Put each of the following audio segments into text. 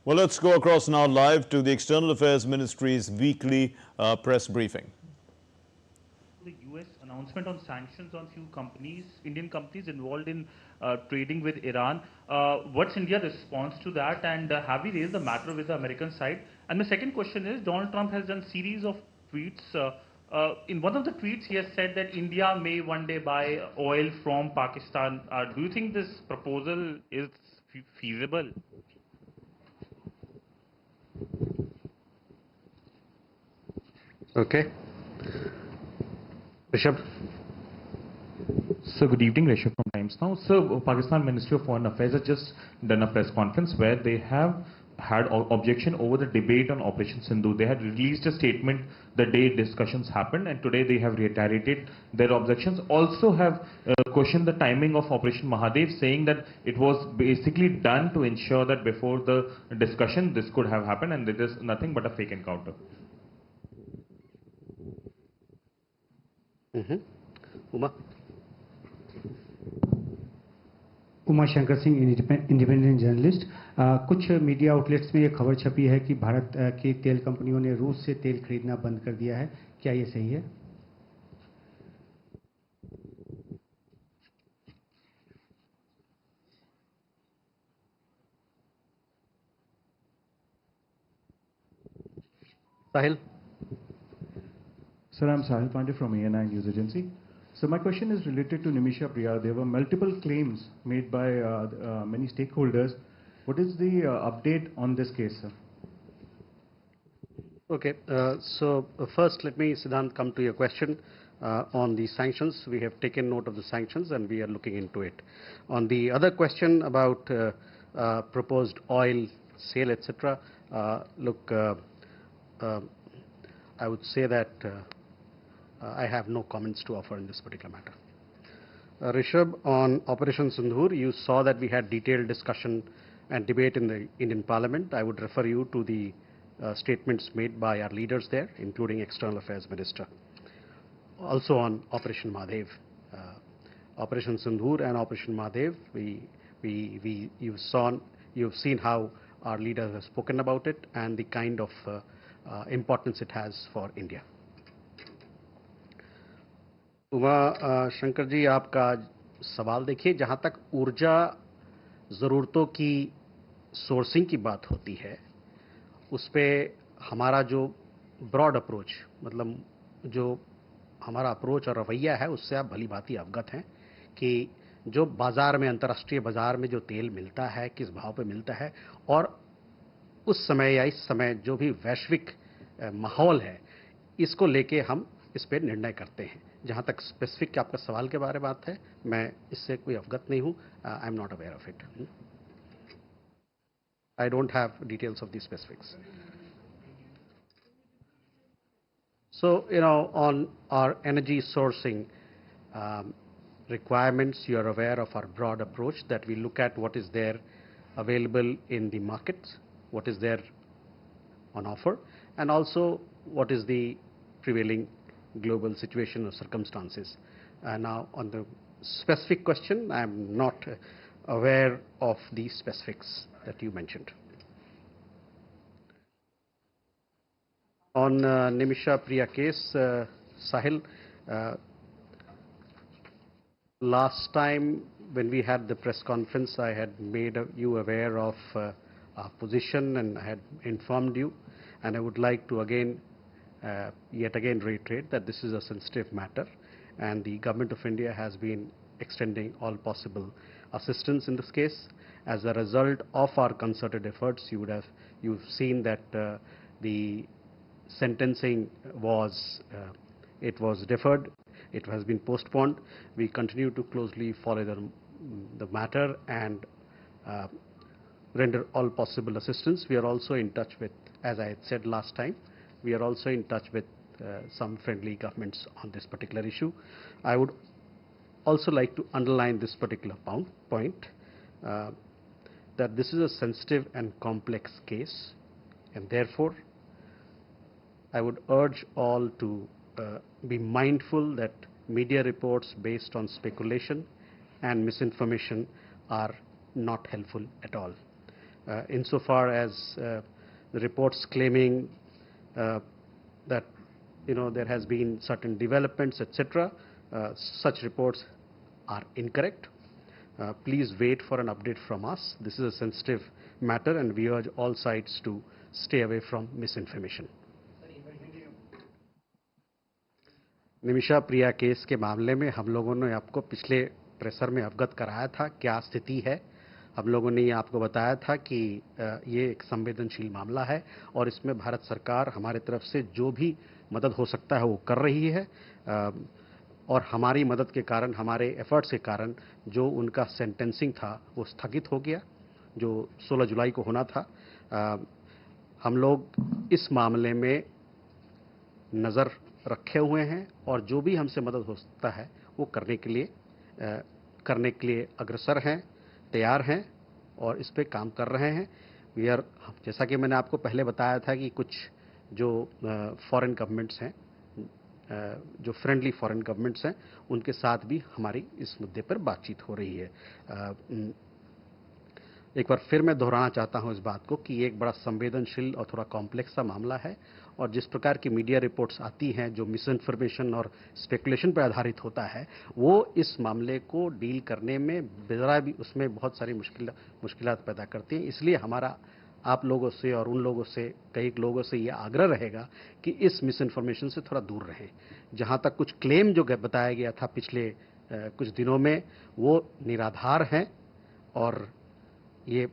Well, let's go across now live to the External Affairs Ministry's weekly press briefing. The US announcement on sanctions on few companies, Indian companies involved in trading with Iran. What's India's response to that, and have we raised the matter with the American side? And the second question is, Donald Trump has done series of tweets. In one of the tweets, he has said that India may one day buy oil from Pakistan. Do you think this proposal is feasible? Okay. Rishabh. So good evening, Rishabh from Times Now. So Pakistan Ministry of Foreign Affairs has just done a press conference where they have had objection over the debate on Operation Sindhu. They had released a statement the day discussions happened, and today they have reiterated their objections. Also have questioned the timing of Operation Mahadev, saying that it was basically done to ensure that before the discussion this could have happened, and it is nothing but a fake encounter. Uma. Uma Shankar Singh, independent journalist. कुछ media outlets में ये खबर छपी है कि भारत की तेल कंपनियों ने रूस से तेल खरीदना बंद कर दिया है, क्या ये सही है? Sahil. Sir, I'm Sahil Pandey from ANI News Agency. So my question is related to Nimisha Priya. There were multiple claims made by many stakeholders. What is the update on this case, sir? Okay, so first let me, Siddhant, come to your question on the sanctions. We have taken note of the sanctions and we are looking into it. On the other question about proposed oil sale, etc., look, I would say that I have no comments to offer in this particular matter. Rishabh, on Operation Sindhur, you saw that we had detailed discussion and debate in the Indian Parliament. I would refer you to the statements made by our leaders there, including External Affairs Minister. Also on Operation Mahadev, Operation Sindhur and Operation Mahadev, you've seen how our leaders have spoken about it and the kind of importance it has for India. Uma Shankar ji, आपका सवाल देखिए, जहाँ तक ऊर्जा ज़रूरतों की sourcing की बात होती है, उस पे हमारा जो ब्रॉड अप्रोच, मतलब जो हमारा अप्रोच और रवैया है, उससे आप भली भांति अवगत हैं कि जो बाज़ार में, अंतर्राष्ट्रीय बाज़ार में जो तेल मिलता है, किस भाव पे मिलता है, और उस समय या इस समय जो भी वैश्विक माहौल है, इसको लेके हम इस पे निर्णय करते हैं। जहाँ तक स्पेसिफिक आपका सवाल के बारे में बात है, मैं इससे कोई अवगत नहीं हूँ। I am not aware of it. I don't have details of the specifics. So, on our energy sourcing requirements, you are aware of our broad approach that we look at what is there available in the markets, what is there on offer, and also what is the prevailing global situation or circumstances. Now, on the specific question, I am not aware of the specifics that you mentioned. On Nimisha Priya case, Sahil, last time when we had the press conference, I had made you aware of our position and I had informed you, and I would like to yet again reiterate that this is a sensitive matter and the Government of India has been extending all possible assistance in this case. As a result of our concerted efforts, you've seen that the sentencing was deferred, it has been postponed. We continue to closely follow the matter and render all possible assistance. We are also in touch with, as I had said last time, we are also in touch with some friendly governments on this particular issue. I would also like to underline this particular point, that this is a sensitive and complex case, and therefore I would urge all to be mindful that media reports based on speculation and misinformation are not helpful at all. insofar as the reports claiming that there has been certain developments, etc., such reports are incorrect. Please wait for an update from us. This is a sensitive matter and we urge all sides to stay away from misinformation. Nimisha Priya case के मामले में हम लोगों ने आपको पिछले pressure में अवगत कराया था क्या स्थिति है। हम लोगों ने ये आपको बताया था कि ये एक संवेदनशील मामला है और इसमें भारत सरकार हमारे तरफ से जो भी मदद हो सकता है वो कर रही है और हमारी मदद के कारण, हमारे एफर्ट्स के कारण जो उनका सेंटेंसिंग था वो स्थगित हो गया, जो 16 जुलाई को होना था। हम लोग इस मामले में नज़र रखे हुए हैं और जो भी हमसे मदद हो सकता है वो करने के लिए अग्रसर हैं, तैयार हैं और इस पे काम कर रहे हैं। जैसा कि मैंने आपको पहले बताया था कि कुछ जो फॉरेन गवर्नमेंट्स हैं, जो फ्रेंडली फॉरेन गवर्नमेंट्स हैं, उनके साथ भी हमारी इस मुद्दे पर बातचीत हो रही है। एक बार फिर मैं दोहराना चाहता हूं इस बात को कि ये एक बड़ा संवेदनशील और थोड़ा कॉम्प्लेक्स सा मामला है और जिस प्रकार की मीडिया रिपोर्ट्स आती हैं जो मिस इन्फॉर्मेशन और स्पेकुलेशन पर आधारित होता है, वो इस मामले को डील करने में बेजरा भी उसमें बहुत सारी मुश्किलात पैदा करती हैं। इसलिए हमारा आप लोगों से और उन लोगों से, कई लोगों से ये आग्रह रहेगा कि इस मिस इन्फॉर्मेशन से थोड़ा दूर रहें। जहाँ तक कुछ क्लेम जो बताया गया था पिछले कुछ दिनों में, वो निराधार हैं और ये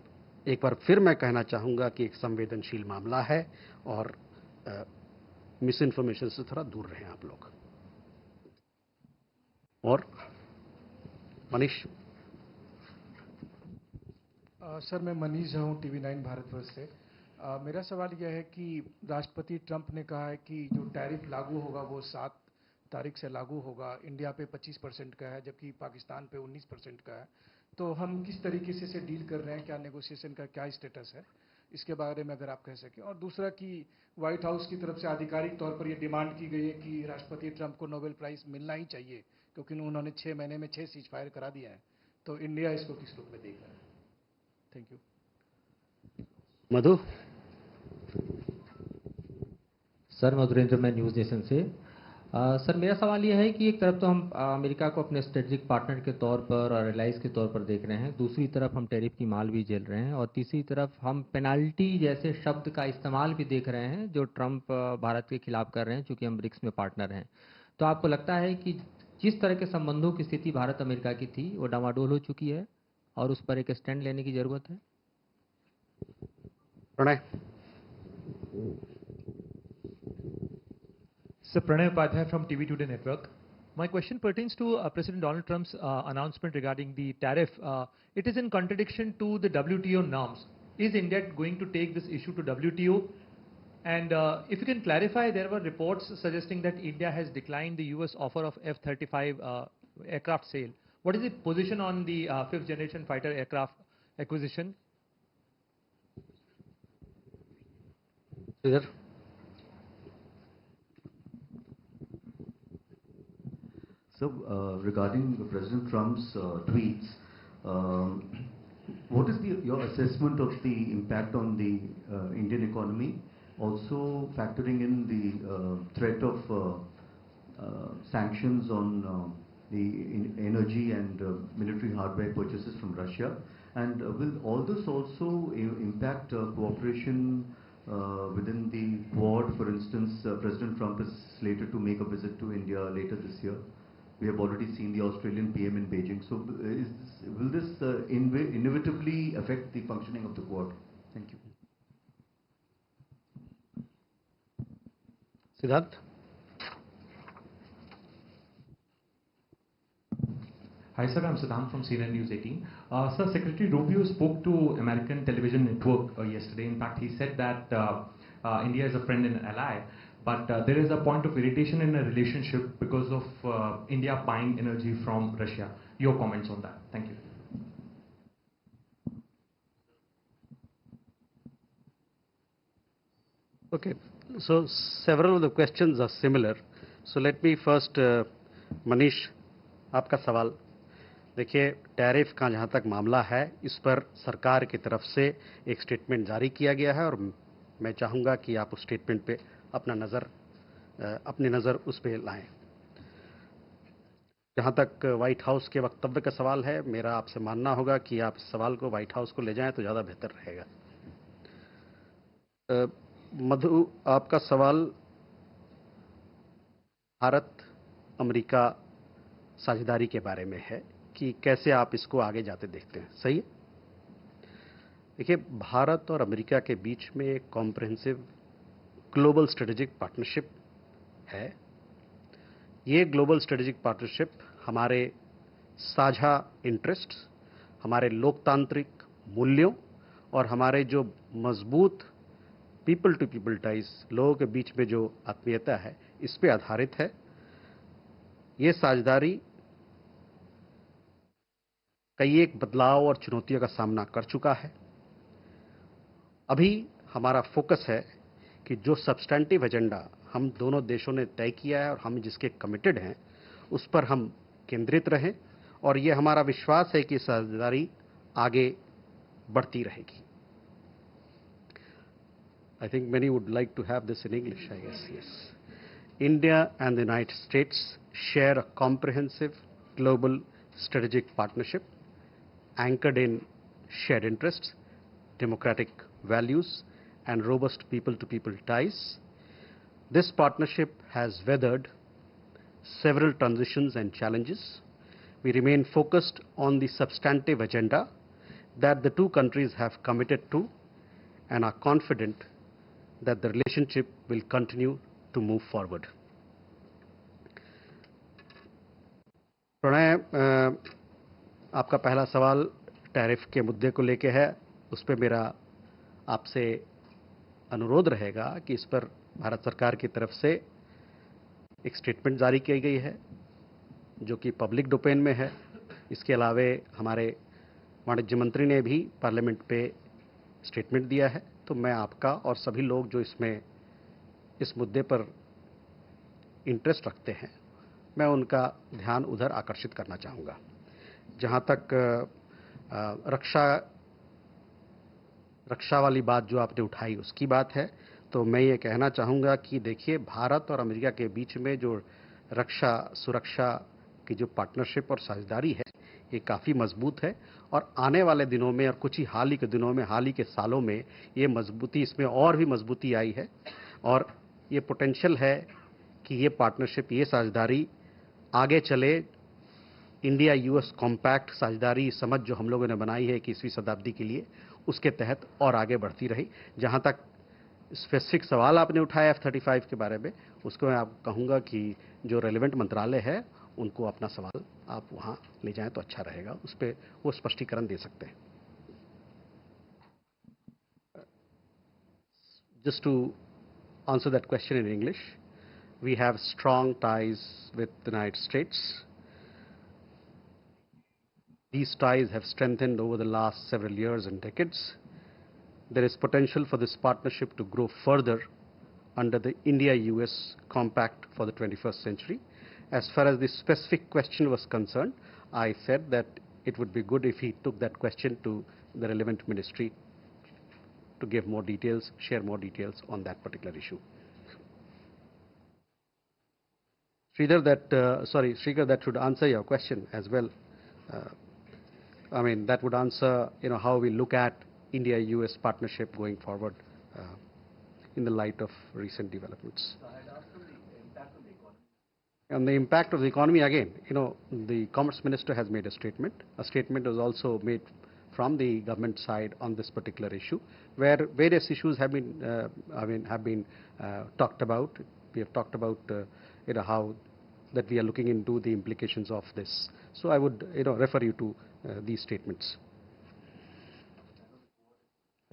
एक बार फिर मैं कहना चाहूँगा कि एक संवेदनशील मामला है और मिस इन्फॉर्मेशन से थोड़ा दूर रहें आप लोग। और मनीष। सर, मैं मनीष हूँ, TV9 भारतवर्ष से। मेरा सवाल यह है कि राष्ट्रपति ट्रंप ने कहा है कि जो टैरिफ लागू होगा वो 7 तारीख से लागू होगा। इंडिया पे 25% का है जबकि पाकिस्तान पे 19% का है। तो हम किस तरीके से इसे डील कर रहे हैं, क्या नेगोशिएशन का क्या स्टेटस है, इसके बारे में अगर आप कह सकें। और दूसरा कि व्हाइट हाउस की तरफ से आधिकारिक तौर पर यह डिमांड की गई है कि राष्ट्रपति ट्रंप को नोबेल प्राइज़ मिलना ही चाहिए क्योंकि उन्होंने 6 महीने में 6 सीज फायर करा दिया है। तो इंडिया इसको किस रूप में देख रहा है? Thank you. Madhu. Sir, Madhurendra, मैं न्यूज़ नेशन से। सर, मेरा सवाल यह है कि एक तरफ तो हम अमेरिका को अपने स्ट्रेटेजिक पार्टनर के तौर पर और एलाइज के तौर पर देख रहे हैं, दूसरी तरफ हम टैरिफ की माल भी झेल रहे हैं और तीसरी तरफ हम पेनाल्टी जैसे शब्द का इस्तेमाल भी देख रहे हैं जो ट्रंप भारत के खिलाफ कर रहे हैं चूँकि हम ब्रिक्स में पार्टनर हैं। तो आपको लगता है कि जिस तरह के संबंधों की स्थिति भारत अमेरिका की थी वो डामाडोल हो चुकी है और उस पर एक स्टैंड लेने की ज़रूरत है? Pranay. Sir, Pranay Upadhyay from TV Today Network. My question pertains to President Donald Trump's announcement regarding the tariff. It is in contradiction to the WTO norms. Is India going to take this issue to WTO? And if you can clarify, there were reports suggesting that India has declined the US offer of F-35 aircraft sale. What is the position on the 5th generation fighter aircraft acquisition? Sir. So, regarding President Trump's tweets, what is your assessment of the impact on the Indian economy, also factoring in the threat of sanctions on the energy and military hardware purchases from Russia? And will all this also impact cooperation within the Quad? For instance, President Trump is slated to make a visit to India later this year. We have already seen the Australian PM in Beijing. So will this inevitably affect the functioning of the Quad? Thank you. Siddharth. Hi sir, I'm Siddharth from CNN News 18. Sir, Secretary Rubio spoke to American television network yesterday. In fact, he said that India is a friend and ally. But there is a point of irritation in a relationship because of India buying energy from Russia. Your comments on that? Thank you. Okay, so several of the questions are similar. So let me first, Manish, आपका सवाल. देखिए, tariff का जहां तक मामला है, इस पर सरकार की तरफ से एक स्टेटमेंट जारी किया गया है और मैं चाहूंगा कि आप उस स्टेटमेंट पे अपनी नज़र उस पे लाएं। जहां तक व्हाइट हाउस के वक्तव्य का सवाल है, मेरा आपसे मानना होगा कि आप इस सवाल को व्हाइट हाउस को ले जाएं तो ज़्यादा बेहतर रहेगा। मधु, आपका सवाल भारत अमेरिका साझेदारी के बारे में है कि कैसे आप इसको आगे जाते देखते हैं, सही है? देखिए, भारत और अमेरिका के बीच में एक कॉम्प्रिहेंसिव ग्लोबल स्ट्रेटेजिक पार्टनरशिप है। ये ग्लोबल स्ट्रेटेजिक पार्टनरशिप हमारे साझा इंटरेस्ट, हमारे लोकतांत्रिक मूल्यों और हमारे जो मजबूत पीपल टू पीपल टाइज, लोगों के बीच में जो आत्मीयता है, इस पे आधारित है। ये साझेदारी कई एक बदलाव और चुनौतियों का सामना कर चुका है। अभी हमारा फोकस है कि जो सब्सटेंटिव एजेंडा हम दोनों देशों ने तय किया है और हम जिसके कमिटेड हैं, उस पर हम केंद्रित रहें और ये हमारा विश्वास है कि साझेदारी आगे बढ़ती रहेगी। I think many would like to have this in English, I guess, yes. India and the United States share a comprehensive global strategic partnership anchored in shared interests, democratic values, and robust people-to-people ties. This partnership has weathered several transitions and challenges. We remain focused on the substantive agenda that the two countries have committed to and are confident that the relationship will continue to move forward. Pranay, आपका पहला सवाल tariff के मुद्दे को लेके है। उस पर मेरा आपसे अनुरोध रहेगा कि इस पर भारत सरकार की तरफ से एक स्टेटमेंट जारी की गई है जो कि पब्लिक डोमेन में है। इसके अलावे हमारे वाणिज्य मंत्री ने भी पार्लियामेंट पे स्टेटमेंट दिया है। तो मैं आपका और सभी लोग जो इस मुद्दे पर इंटरेस्ट रखते हैं, मैं उनका ध्यान उधर आकर्षित करना चाहूँगा। जहाँ तक रक्षा वाली बात जो आपने उठाई उसकी बात है, तो मैं ये कहना चाहूँगा कि देखिए, भारत और अमेरिका के बीच में जो रक्षा सुरक्षा की जो पार्टनरशिप और साझेदारी है, ये काफ़ी मजबूत है और आने वाले दिनों में और कुछ ही हाल ही के सालों में ये मजबूती, इसमें और भी मजबूती आई है और ये पोटेंशियल है कि ये पार्टनरशिप, ये साझेदारी आगे चले। इंडिया यूएस कॉम्पैक्ट साझेदारी समझ जो हम लोगों ने बनाई है 21वीं शताब्दी के लिए, उसके तहत और आगे बढ़ती रही। जहाँ तक स्पेसिफिक सवाल आपने उठाया F-35 के बारे में, उसको मैं आपको कहूँगा कि जो रेलिवेंट मंत्रालय है उनको अपना सवाल आप वहाँ ले जाएं तो अच्छा रहेगा, उस पर वो स्पष्टीकरण दे सकते हैं। Just to answer that question in English, we have strong ties with the United States. These ties have strengthened over the last several years and decades. There is potential for this partnership to grow further under the India-US Compact for the 21st century. As far as the specific question was concerned, I said that it would be good if he took that question to the relevant ministry to give more details, share more details on that particular issue. Sridhar, that should answer your question as well. I mean, that would answer, how we look at India-US partnership going forward in the light of recent developments. On the impact of the economy, again, the Commerce Minister has made a statement. A statement was also made from the government side on this particular issue, where various issues have been talked about. We have talked about, how that we are looking into the implications of this. So I would, refer you to these statements.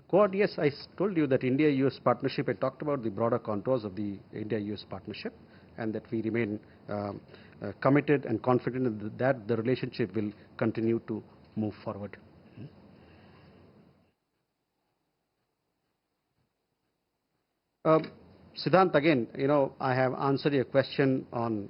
Quad, yes, I told you that India-US partnership, I talked about the broader contours of the India-US partnership, and that we remain committed and confident that the relationship will continue to move forward. Siddhant, again, I have answered your question on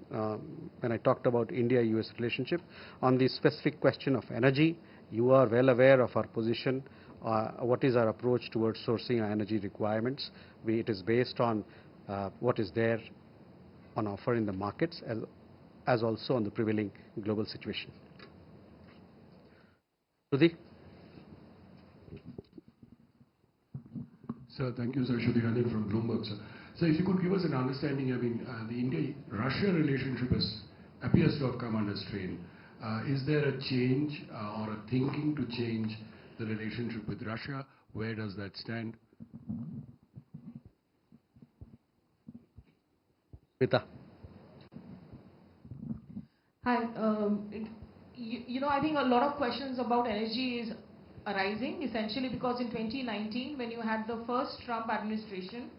when I talked about India-US relationship. On the specific question of energy, you are well aware of our position. What is our approach towards sourcing our energy requirements? It is based on what is there on offer in the markets as also on the prevailing global situation. Shruti? Sir, thank you, sir. Shruti Gandhi from Bloomberg, sir. So if you could give us an understanding, I mean, the India-Russia relationship appears to have come under strain. Is there a change or a thinking to change the relationship with Russia? Where does that stand? Rita. Hi. I think a lot of questions about energy is arising essentially because in 2019, when you had the first Trump administration,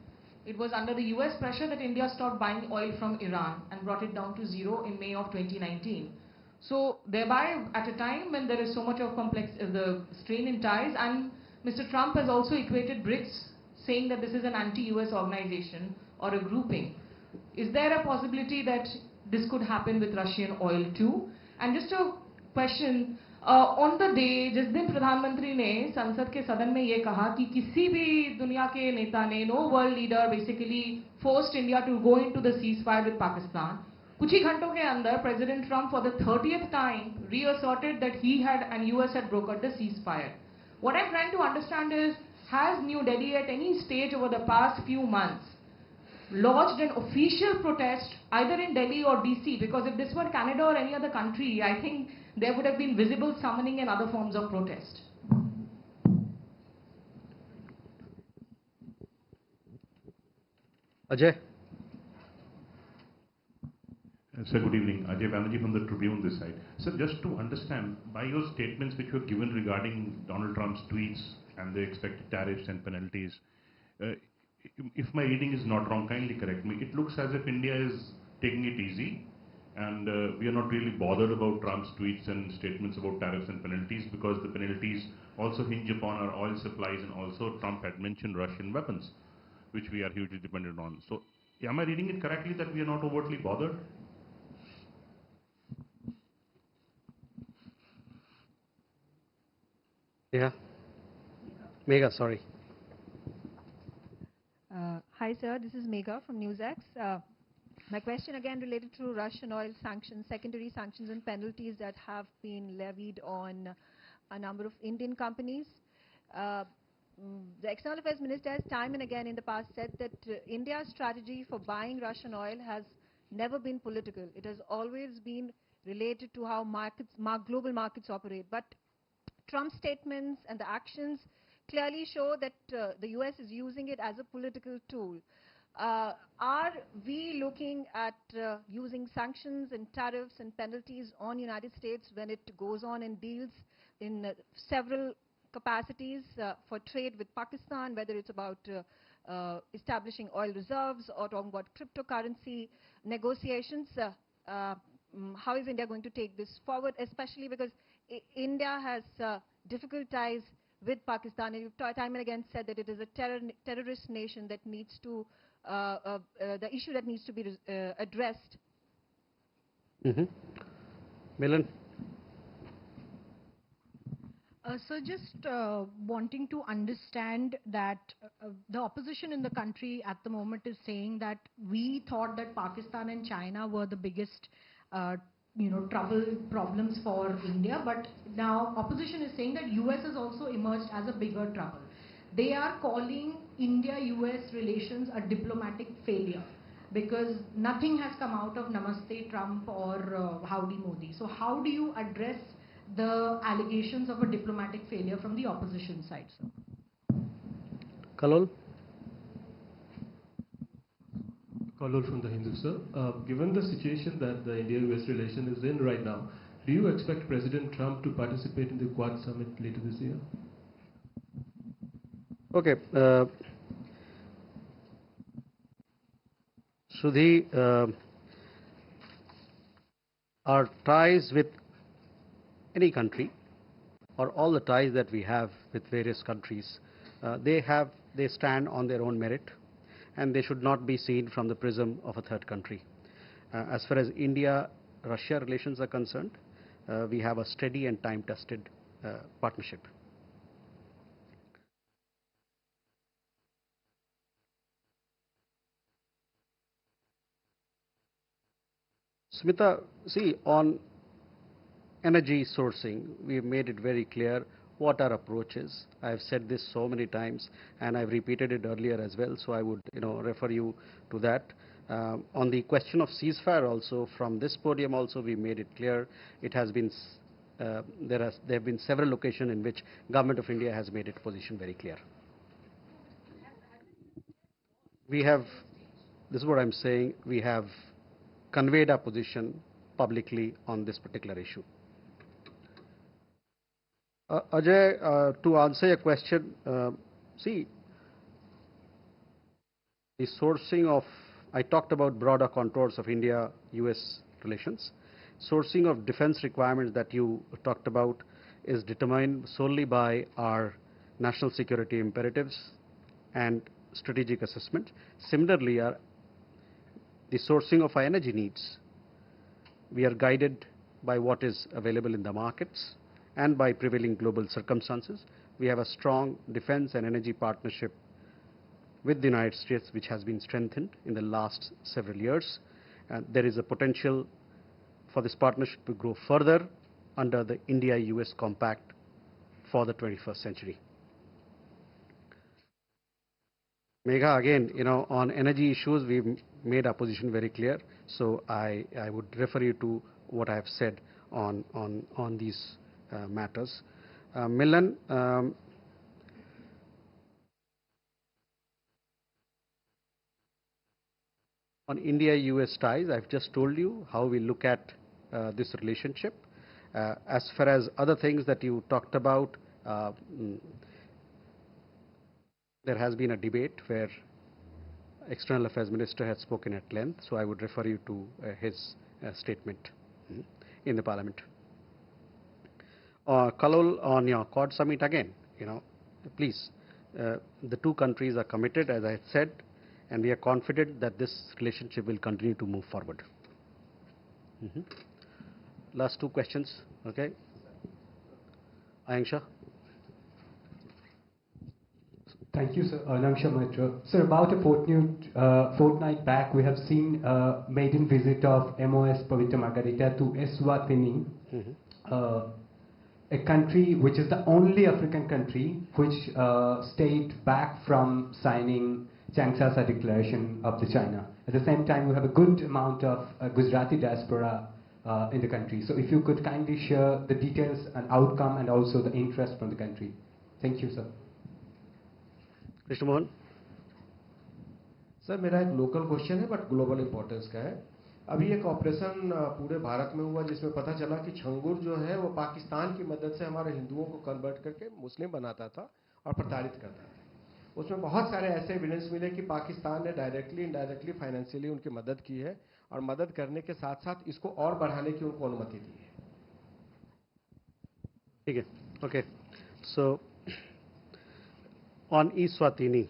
it was under the US pressure that India stopped buying oil from Iran and brought it down to zero in May of 2019. So thereby, at a time when there is so much of the strain in ties, and Mr. Trump has also equated BRICS, saying that this is an anti-US organization or a grouping. Is there a possibility that this could happen with Russian oil too? And just a question, on the day जिस दिन प्रधानमंत्री ने संसद के सदन में ये कहा कि किसी भी दुनिया के नेता ने no world leader basically forced India to go into the ceasefire with Pakistan, कुछ ही घंटों के अंदर President Trump for the 30th time reasserted that he had and US had brokered the ceasefire. What I'm trying to understand is, has New Delhi at any stage over the past few months lodged an official protest either in Delhi or DC? Because if this were Canada or any other country, I think there would have been visible summoning and other forms of protest. Ajay. Sir, good evening. Ajay Banerjee from the Tribune this side. Sir, just to understand, by your statements which were given regarding Donald Trump's tweets and the expected tariffs and penalties, if my reading is not wrong, kindly correct me, it looks as if India is taking it easy and we are not really bothered about Trump's tweets and statements about tariffs and penalties because the penalties also hinge upon our oil supplies, and also Trump had mentioned Russian weapons, which we are hugely dependent on. So am I reading it correctly that we are not overtly bothered? Yeah. Megha, sorry. Hi, sir. This is Megha from NewsX. My question again related to Russian oil sanctions, secondary sanctions and penalties that have been levied on a number of Indian companies. The External Affairs Minister has time and again in the past said that India's strategy for buying Russian oil has never been political. It has always been related to how global markets operate. But Trump's statements and the actions clearly show that the US is using it as a political tool. Are we looking at using sanctions and tariffs and penalties on United States when it goes on and deals in several capacities for trade with Pakistan, whether it's about establishing oil reserves or talking about cryptocurrency negotiations? How is India going to take this forward, especially because India has difficult ties with Pakistan, and you've time and again said that it is a terrorist nation that needs to, the issue that needs to be addressed. Milan. So just wanting to understand that the opposition in the country at the moment is saying that we thought that Pakistan and China were the biggest problems for India, but now opposition is saying that US has also emerged as a bigger trouble. They are calling India-US relations a diplomatic failure because nothing has come out of Namaste Trump or Howdy Modi. So how do you address the allegations of a diplomatic failure from the opposition side, sir? Kalol? Kalol from the Hindu, sir. Given the situation that the India-US relation is in right now, do you expect President Trump to participate in the Quad Summit later this year? Okay. Sudhi, our ties with any country, or all the ties that we have with various countries, they stand on their own merit, and they should not be seen from the prism of a third country. As far as India-Russia relations are concerned, we have a steady and time-tested partnership. Smita, see, on energy sourcing, we've made it very clear what our approach is. I've said this so many times, and I've repeated it earlier as well, so I would refer you to that. On the question of ceasefire also, from this podium also, we made it clear. It has been, there have been several occasions in which Government of India has made its position very clear. We have, this is what I'm saying, we have conveyed our position publicly on this particular issue. Ajay, to answer your question, see, the sourcing of, I talked about broader contours of India-US relations. Sourcing of defense requirements that you talked about is determined solely by our national security imperatives and strategic assessment. Similarly, the sourcing of our energy needs, we are guided by what is available in the markets and by prevailing global circumstances. We have a strong defense and energy partnership with the United States, which has been strengthened in the last several years. And there is a potential for this partnership to grow further under the India-US Compact for the 21st century. Megha, again, on energy issues, we've made our position very clear. So I would refer you to what I have said on these matters. Milan, on India-US ties, I've just told you how we look at this relationship. As far as other things that you talked about, there has been a debate where External Affairs Minister had spoken at length, so I would refer you to his statement in the Parliament. Kalol, on your Quad Summit again, please, the two countries are committed, as I had said, and we are confident that this relationship will continue to move forward. Last two questions, okay? Ayanksha. Thank you, sir. Ayanksha Mitra. Sir, about a fortnight back, we have seen a maiden visit of MOS Pavitra Margarita to Eswatini, a country which is the only African country which stayed back from signing Changsasa Declaration of the China. At the same time, we have a good amount of Gujarati diaspora in the country. So if you could kindly share the details and outcome and also the interest from the country. Thank you, sir. Mr. Mohan. Sir मेरा एक local question है but global importance का है. अभी एक operation पूरे भारत में हुआ जिसमें पता चला कि छंगुर जो है वो पाकिस्तान की मदद से हमारे हिंदुओं को कन्वर्ट करके मुस्लिम बनाता था और प्रताड़ित करता था. उसमें बहुत सारे ऐसे एविडेंस मिले कि पाकिस्तान ने डायरेक्टली इनडायरेक्टली फाइनेंशियली उनकी मदद की है और मदद करने के साथ साथ इसको और बढ़ाने की उनको अनुमति दी है. ठीक है, okay. So on Eswatini,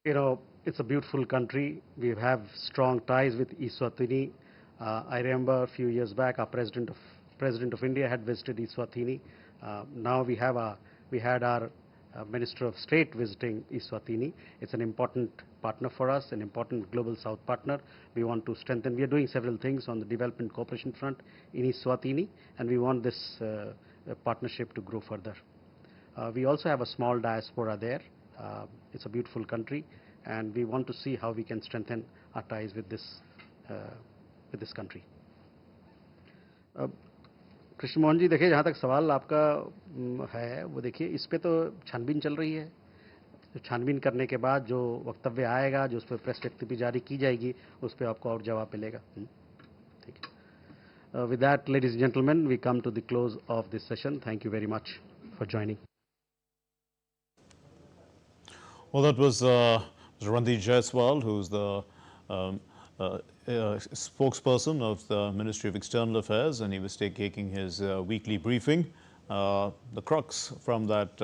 it's a beautiful country. We have strong ties with Eswatini. I remember a few years back, our President of India had visited Eswatini. Now we had our Minister of State visiting Eswatini. It's an important partner for us, an important global South partner. We want to strengthen. We are doing several things on the development cooperation front in Eswatini, and we want this partnership to grow further. We also have a small diaspora there. It's a beautiful country, and we want to see how we can strengthen our ties with this country. Krishna Mohan ji, देखिए, जहाँ तक सवाल आपका है वो देखिए, इस पे तो छानबीन चल रही है. जो छानबीन करने के बाद जो वक्तव्य आएगा, जो उस पर प्रेस विज्ञप्ति जारी की जाएगी, उस पर आपको और जवाब मिलेगा. ठीक है. With that, ladies and gentlemen, we come to the close of this session. Thank you very much for joining. Well, that was Randeep Jaiswal, who's the spokesperson of the Ministry of External Affairs, and he was taking his weekly briefing the crux from that,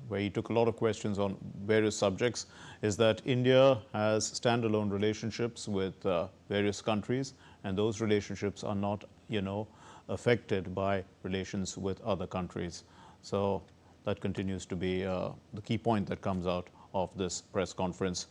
where he took a lot of questions on various subjects, is that India has standalone relationships with various countries, and those relationships are not, affected by relations with other countries. So that continues to be the key point that comes out of this press conference.